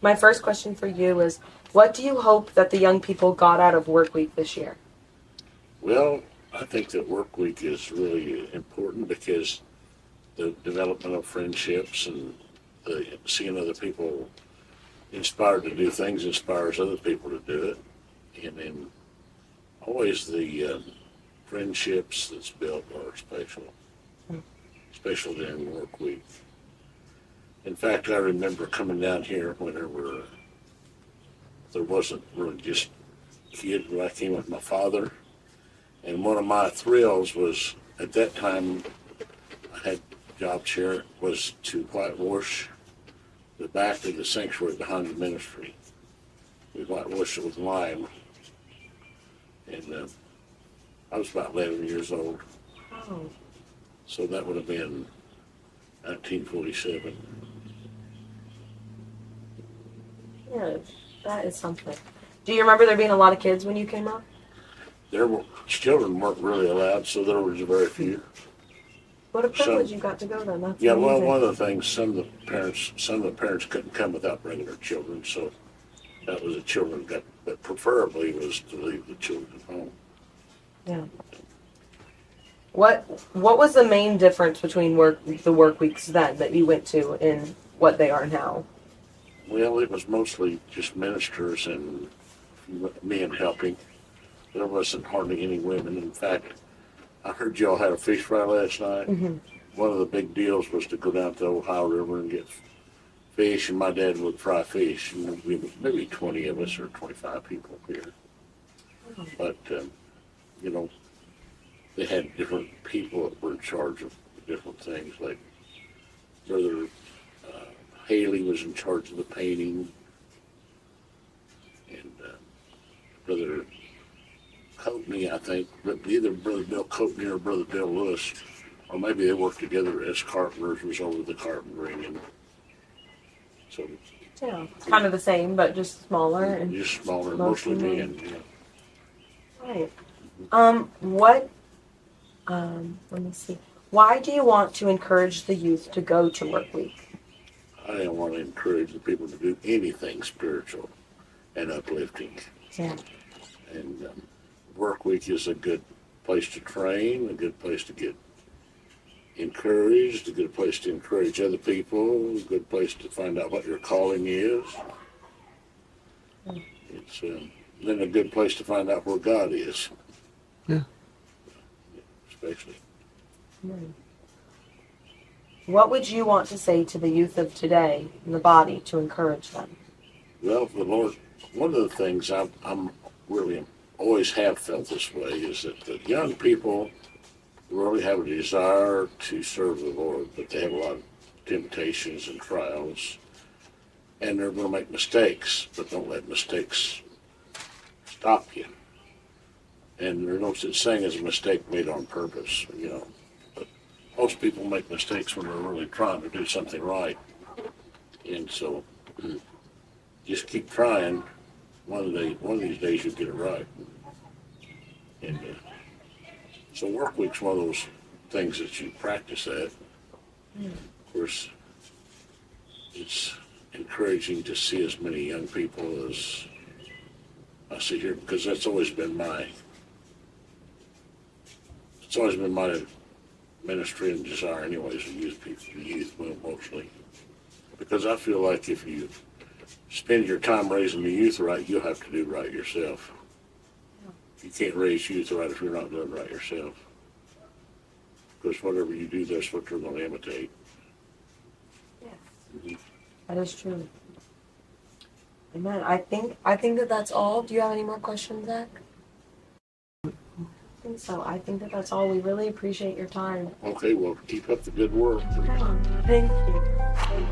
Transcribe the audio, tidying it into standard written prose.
my first question for you is, what do you hope that the young people got out of Work Week this year? Well, I think that work week is really important because the development of friendships and seeing other people inspired to do things inspires other people to do it. And then always the friendships that's built are special during work week. In fact, I remember coming down here whenever there wasn't really just kids, when I came with my father. And one of my thrills was, at that time, I had job share, was to whitewash the back of the sanctuary behind the ministry. We whitewashed it with lime. And I was about 11 years old. Oh, So that would have been 1947. yeah, that is something. Do you remember there being a lot of kids when you came up? Children weren't really allowed, so there was very few. What a privilege you got to go then. That's Yeah, well, amazing. one of the things, some of the parents couldn't come without bringing their children, so that was the children but preferably was to leave the children at home. Yeah. What was the main difference between the work weeks then that you went to and what they are now? Well, it was mostly just ministers and men helping. There wasn't hardly any women. In fact, I heard y'all had a fish fry last night. Mm-hmm. One of the big deals was to go down to the Ohio River and get fish, and my dad would fry fish. And maybe 20 of us or 25 people here. But, you know, they had different people that were in charge of different things. Like Brother Haley was in charge of the painting, and Brother Coatney, I think, but either Brother Bill Coatney or Brother Bill Lewis, or maybe they worked together as carpenters, was over the carpentering, and so Yeah, it's kind of the same, but just smaller and just smaller, mostly mostly men. men. Yeah. right. Let me see. Why do you want to encourage the youth to go to Work Week? I want to encourage the people to do anything spiritual and uplifting, Yeah. and work week is a good place to train, a good place to get encouraged, a good place to encourage other people, a good place to find out what your calling is. It's then a good place to find out where God is. Yeah. Especially. What would you want to say to the youth of today in the body to encourage them? Well, the Lord, one of the things I'm really always have felt this way is that the young people really have a desire to serve the Lord, but they have a lot of temptations and trials, and they're going to make mistakes, but don't let mistakes stop you. And there's no such thing as a mistake made on purpose, you know. But most people make mistakes when they're really trying to do something right, and so just keep trying. One of these days you'll get it right. And so work week's one of those things that you practice at. Of course, it's encouraging to see as many young people as I see here, because it's always been my ministry and desire anyways, to use people, the youth mostly. Because I feel like if you spend your time raising the youth right, you'll have to do right yourself. You can't raise youth right if you're not doing right yourself. Because whatever you do, that's what they're going to imitate. Yes. That is true. Amen. I think that's all. Do you have any more questions, Zach? I think so. I think that's all. We really appreciate your time. Okay, well, keep up the good work. Thank you.